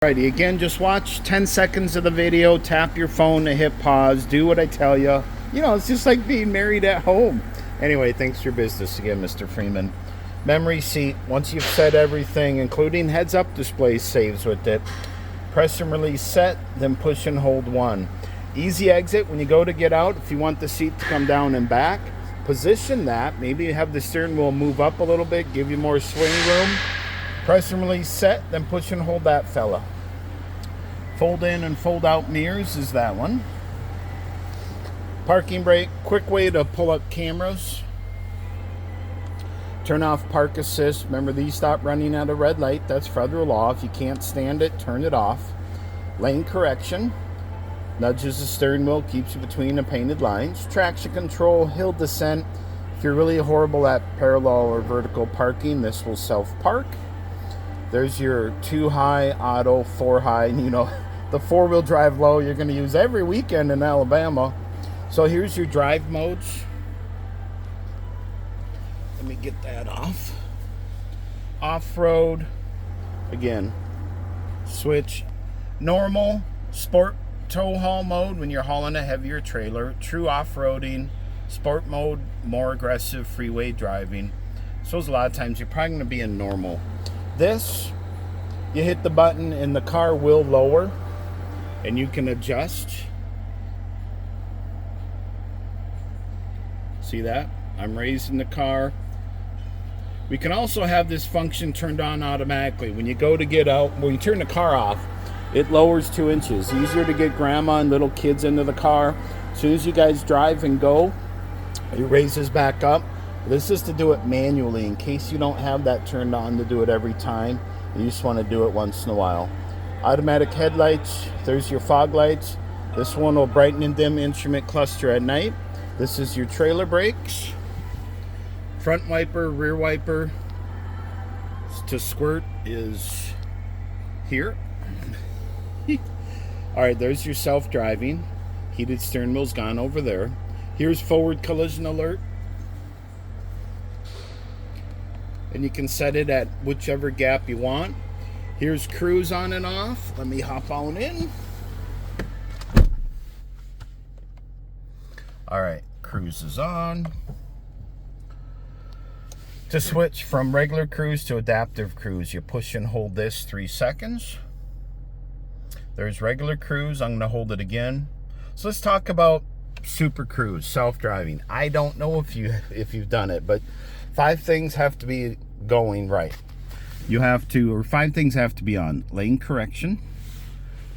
Alrighty, again, just watch 10 seconds of the video, tap your phone to hit pause, do what I tell you. You know, it's just like being married at home. Anyway, thanks for your business again, Mr. Freeman. Memory seat, once you've set everything, including heads-up display, saves with it. Press and release set, then push and hold 1. Easy exit when you go to get out. If you want the seat to come down and back, position that. Maybe you have the steering wheel move up a little bit, give you more swing room. Press and release set, then push and hold that fella. Fold in and fold out mirrors is that one. Parking brake, quick way to pull up cameras. Turn off park assist. Remember, these stop running at a red light. That's federal law. If you can't stand it, turn it off. Lane correction. Nudges the steering wheel, keeps you between the painted lines. Traction control, hill descent. If you're really horrible at parallel or vertical parking, this will self-park. There's your 2 high, auto, 4 high. You know, the 4-wheel drive low you're going to use every weekend in Alabama. So here's your drive modes. Let me get that off. Off-road. Again, switch. Normal, sport, tow haul mode when you're hauling a heavier trailer. True off-roading. Sport mode, more aggressive freeway driving. So a lot of times you're probably going to be in normal. This, you hit the button and the car will lower and you can adjust. See that? I'm raising the car. We can also have this function turned on automatically. When you go to get out, when you turn the car off, it lowers 2 inches. Easier to get grandma and little kids into the car. As soon as you guys drive and go, it raises back up. This is to do it manually in case you don't have that turned on to do it every time. You just want to do it once in a while. Automatic headlights. There's your fog lights. This one will brighten and dim instrument cluster at night. This is your trailer brakes. Front wiper, rear wiper. To squirt is here. Alright, there's your self-driving. Heated steering wheel's gone over there. Here's forward collision alert. And you can set it at whichever gap you want. Here's cruise on and off. Let me hop on in. Alright, cruise is on. To switch from regular cruise to adaptive cruise, you push and hold this 3 seconds. There's regular cruise. I'm going to hold it again. So let's talk about super cruise, self-driving. I don't know if you've done it, but 5 things have to be going right. You have to, or 5 things have to be on. Lane correction,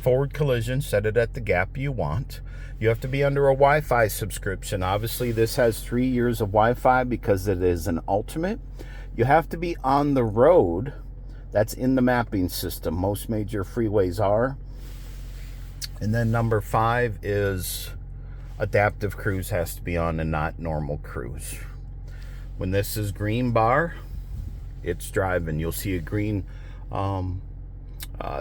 forward collision, set it at the gap you want. You have to be under a Wi-Fi subscription. Obviously, this has 3 years of Wi-Fi because it is an ultimate. You have to be on the road. That's in the mapping system. Most major freeways are. And then number 5 is adaptive cruise has to be on and not normal cruise. When this is green bar, it's driving. You'll see a green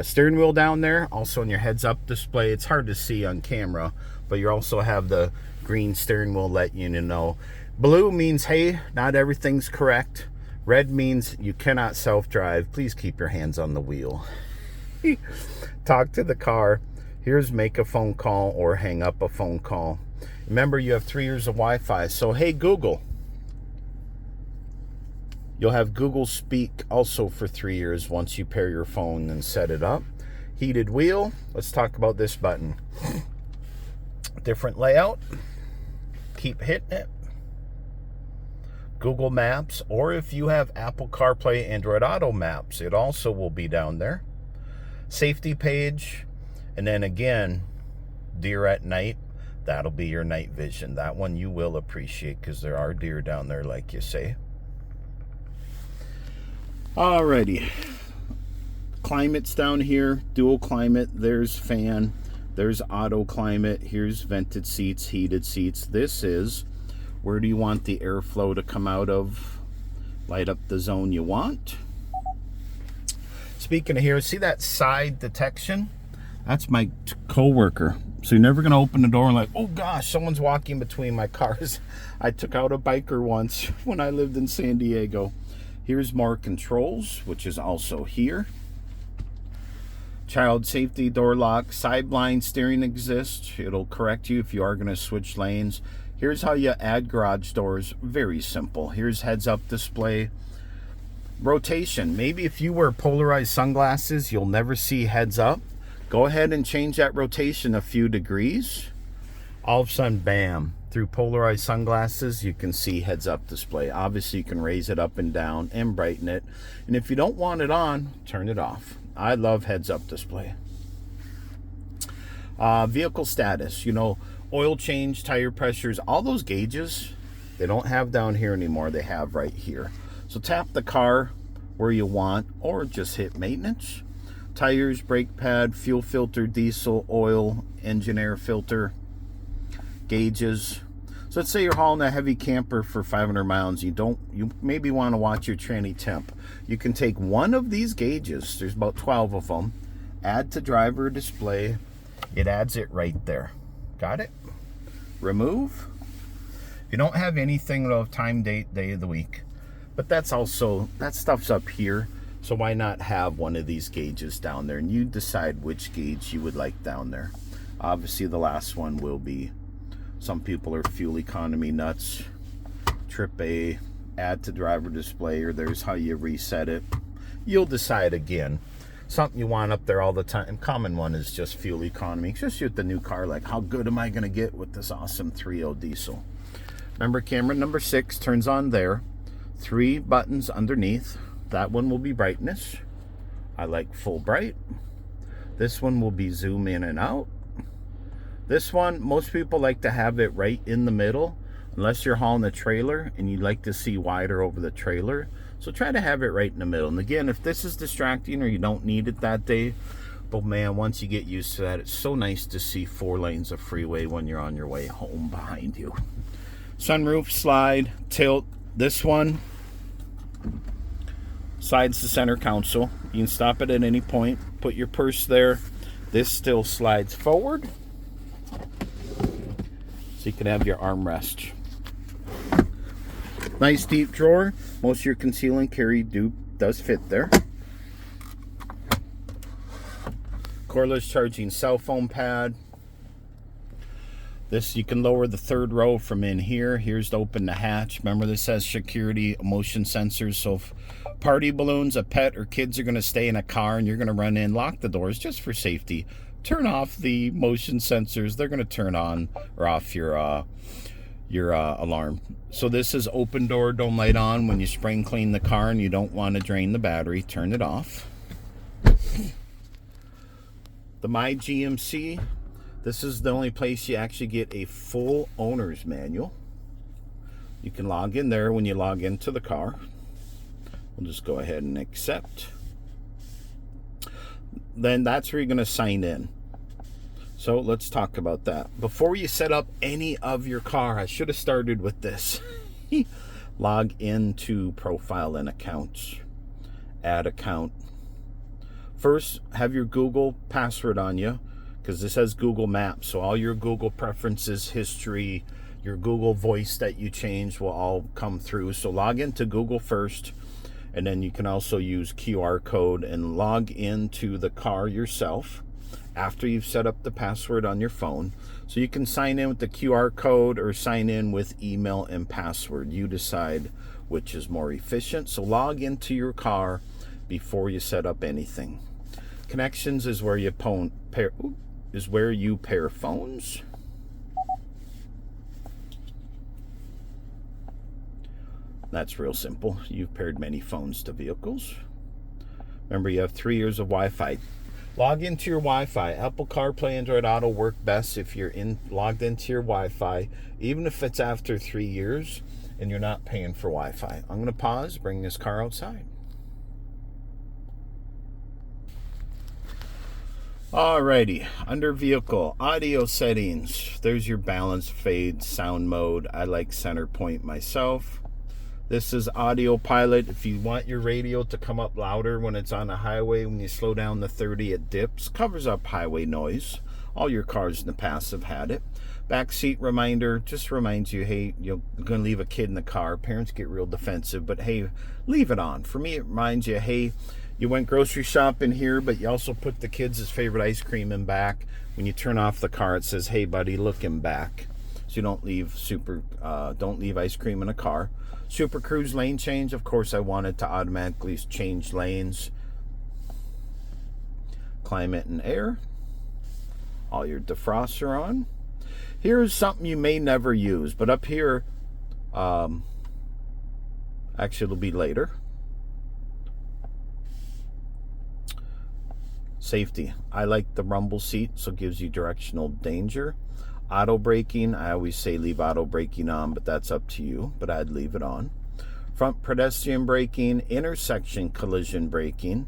steering wheel down there. Also on your heads-up display. It's hard to see on camera, but you also have the green steering wheel letting you know. Blue means, hey, not everything's correct. Red means you cannot self-drive. Please keep your hands on the wheel. Talk to the car. Here's make a phone call or hang up a phone call. Remember, you have 3 years of Wi-Fi. So, hey, Google. You'll have Google Speak also for 3 years once you pair your phone and set it up. Heated wheel. Let's talk about this button. Different layout. Keep hitting it. Google Maps, or if you have Apple CarPlay, Android Auto Maps, it also will be down there. Safety page. And then again, deer at night. That'll be your night vision. That one you will appreciate because there are deer down there, like you say. Alrighty. Climate's down here. Dual climate. There's fan. There's auto climate. Here's vented seats, heated seats. This is where do you want the airflow to come out of. Light up the zone you want. Speaking of here, see that side detection? That's my co-worker. So you're never going to open the door and like, oh gosh, someone's walking between my cars. I took out a biker once when I lived in San Diego. Here's more controls, which is also here. Child safety, door lock, side blind steering exists. It'll correct you if you are going to switch lanes. Here's how you add garage doors. Very simple. Here's heads up display. Rotation. Maybe if you wear polarized sunglasses, you'll never see heads up. Go ahead and change that rotation a few degrees. All of a sudden, bam, through polarized sunglasses, you can see heads up display. Obviously, you can raise it up and down and brighten it. And if you don't want it on, turn it off. I love heads up display. Vehicle status, you know, oil change, tire pressures, all those gauges, they don't have down here anymore. They have right here. So tap the car where you want, or just hit maintenance. Tires, brake pad, fuel filter, diesel, oil, engine air filter, gauges. So let's say you're hauling a heavy camper for 500 miles. You maybe want to watch your tranny temp. You can take one of these gauges, there's about 12 of them, add to driver display. It adds it right there. Got it? Remove. If you don't have anything, it'll have time, date, day of the week. But that stuff's up here. So why not have one of these gauges down there? And you decide which gauge you would like down there. Obviously the last one will be, some people are fuel economy nuts. Trip A, add to driver display, or there's how you reset it. You'll decide again. Something you want up there all the time. Common one is just fuel economy, especially with the new car. Like, how good am I going to get with this awesome 3.0 diesel? Remember, camera number 6 turns on there. 3 buttons underneath. That one will be brightness. I like full bright. This one will be zoom in and out. This one, most people like to have it right in the middle, unless you're hauling a trailer and you'd like to see wider over the trailer. So try to have it right in the middle. And again, if this is distracting or you don't need it that day, but man, once you get used to that, it's so nice to see 4 lanes of freeway when you're on your way home behind you. Sunroof, slide, tilt. This one slides to center console. You can stop it at any point. Put your purse there. This still slides forward, so you can have your armrest. Nice deep drawer. Most of your conceal and carry does fit there. Cordless charging cell phone pad. This, you can lower the 3rd row from in here. Here's to open the hatch. Remember, this has security motion sensors. So if party balloons, a pet, or kids are going to stay in a car and you're going to run in, lock the doors just for safety. Turn off the motion sensors. They're going to turn on or off your alarm. So this is open door, don't light on. When you spring clean the car and you don't want to drain the battery, turn it off. The My GMC. This is the only place you actually get a full owner's manual. You can log in there when you log into the car. We'll just go ahead and accept. Then that's where you're going to sign in. So let's talk about that. Before you set up any of your car, I should have started with this. Log into profile and accounts. Add account. First, have your Google password on you, because this has Google Maps. So all your Google preferences, history, your Google voice that you changed will all come through. So log into Google first, and then you can also use QR code and log into the car yourself after you've set up the password on your phone. So you can sign in with the QR code or sign in with email and password. You decide which is more efficient. So log into your car before you set up anything. Connections is where you pair phones. That's real simple. You've paired many phones to vehicles. Remember, you have 3 years of Wi-Fi. Log into your Wi-Fi. Apple CarPlay, Android Auto work best if you're logged into your Wi-Fi, even if it's after 3 years and you're not paying for Wi-Fi. I'm going to pause, bring this car outside. Alrighty, under vehicle, audio settings. There's your balance, fade, sound mode. I like center point myself. This is audio pilot. If you want your radio to come up louder when it's on a highway, when you slow down to 30, it dips. Covers up highway noise. All your cars in the past have had it. Backseat reminder just reminds you, hey, you're going to leave a kid in the car. Parents get real defensive, but hey, leave it on. For me, it reminds you, hey, You went grocery shopping here, but you also put the kids' favorite ice cream in back. When you turn off the car, it says, "Hey, buddy, look in back." So you don't leave don't leave ice cream in a car. Super Cruise lane change. Of course, I wanted to automatically change lanes. Climate and air. All your defrosts are on. Here's something you may never use, but up here, actually it'll be later. Safety. I like the rumble seat, so it gives you directional danger. Auto braking. I always say leave auto braking on, but that's up to you, but I'd leave it on. Front pedestrian braking, intersection collision braking,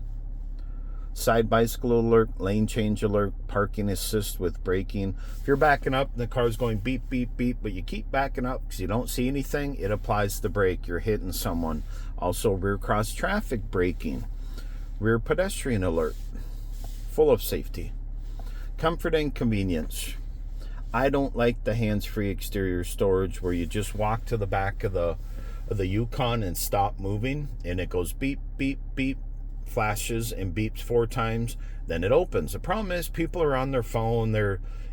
side bicycle alert, lane change alert, parking assist with braking. If you're backing up and the car's going beep, beep, beep, but you keep backing up because you don't see anything, it applies the brake. You're hitting someone. Also, rear cross traffic braking, rear pedestrian alert, full of safety. Comfort and convenience. I don't like the hands-free exterior storage where you just walk to the back of the Yukon and stop moving, and it goes beep, beep, beep, flashes and beeps 4 times, then it opens. The problem is people are on their phone,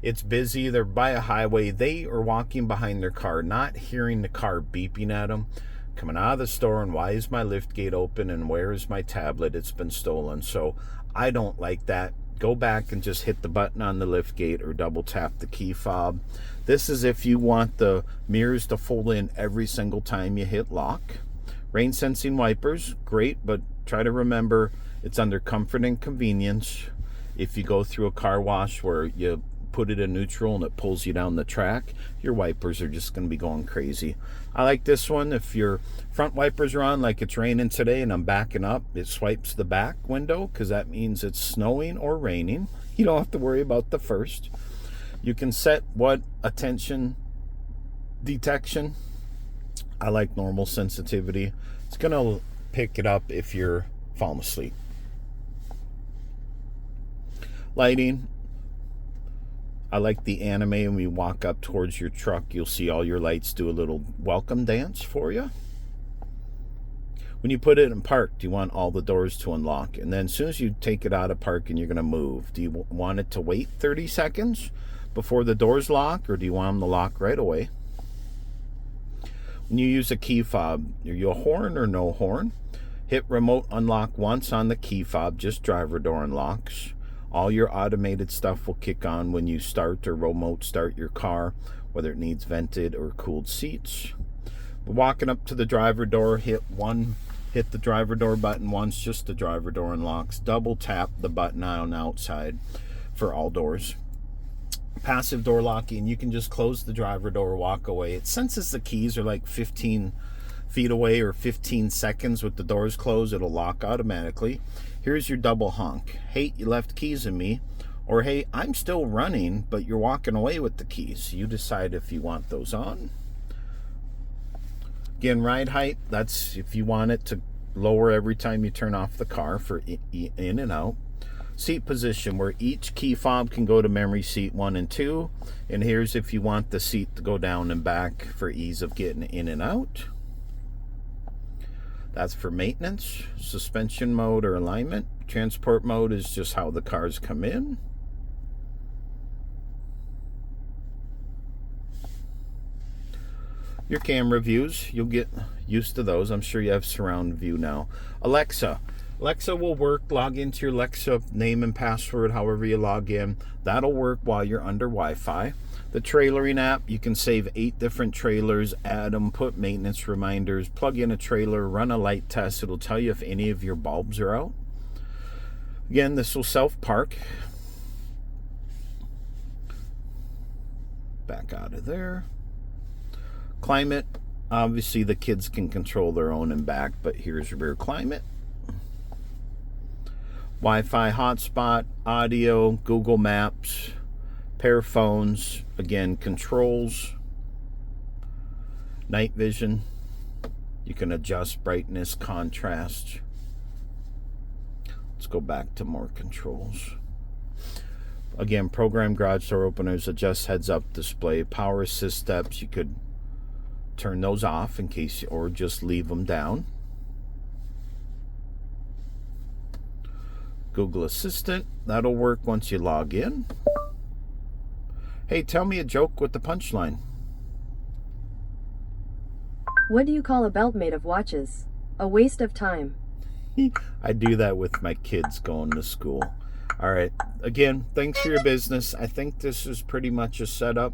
it's busy, they're by a highway, they are walking behind their car, not hearing the car beeping at them, coming out of the store, and why is my lift gate open, and where is my tablet? It's been stolen. So I don't like that. Go back and just hit the button on the lift gate or double tap the key fob. This is if you want the mirrors to fold in every single time you hit lock. Rain sensing wipers, great, but try to remember it's under comfort and convenience. If you go through a car wash where you put it in neutral and it pulls you down the track, your wipers are just going to be going crazy. I like this one. If your front wipers are on, like it's raining today and I'm backing up, it swipes the back window because that means it's snowing or raining. You don't have to worry about the first. You can set what attention detection. I like normal sensitivity. It's going to pick it up if you're falling asleep. Lighting. I like the anime. When you walk up towards your truck, you'll see all your lights do a little welcome dance for you. When you put it in park, do you want all the doors to unlock? And then as soon as you take it out of park and you're going to move, do you want it to wait 30 seconds before the doors lock, or do you want them to lock right away? When you use a key fob, are you a horn or no horn? Hit remote unlock once on the key fob, just driver door unlocks. All your automated stuff will kick on when you start or remote start your car, whether it needs vented or cooled seats. Walking up to the driver door, hit the driver door button once, just the driver door unlocks. Double tap the button on outside for all doors. Passive door locking, you can just close the driver door, walk away. It senses the keys are like 15 feet away or 15 seconds with the doors closed, it'll lock automatically. Here's your double honk. Hey, you left keys in me. Or hey, I'm still running, but you're walking away with the keys. You decide if you want those on. Again, ride height, that's if you want it to lower every time you turn off the car for in and out. Seat position, where each key fob can go to memory seat 1 and 2. And here's if you want the seat to go down and back for ease of getting in and out. That's for maintenance. Suspension mode or alignment. Transport mode is just how the cars come in. Your camera views, you'll get used to those. I'm sure you have surround view now. Alexa. Alexa will work. Log into your Alexa name and password, however you log in. That'll work while you're under Wi-Fi. The trailering app, you can save 8 different trailers, add them, put maintenance reminders, plug in a trailer, run a light test. It'll tell you if any of your bulbs are out. Again, this will self-park. Back out of there. Climate, obviously the kids can control their own and back, but here's rear climate. Wi-Fi hotspot, audio, Google Maps, pair phones, again, controls, night vision. You can adjust brightness, contrast. Let's go back to more controls. Again, program garage door openers, adjust heads up display, power assist steps. You could turn those off in case, or just leave them down. Google Assistant, that'll work once you log in. Hey, tell me a joke with the punchline. What do you call a belt made of watches? A waste of time. I do that with my kids going to school. All right. Again, thanks for your business. I think this is pretty much a setup.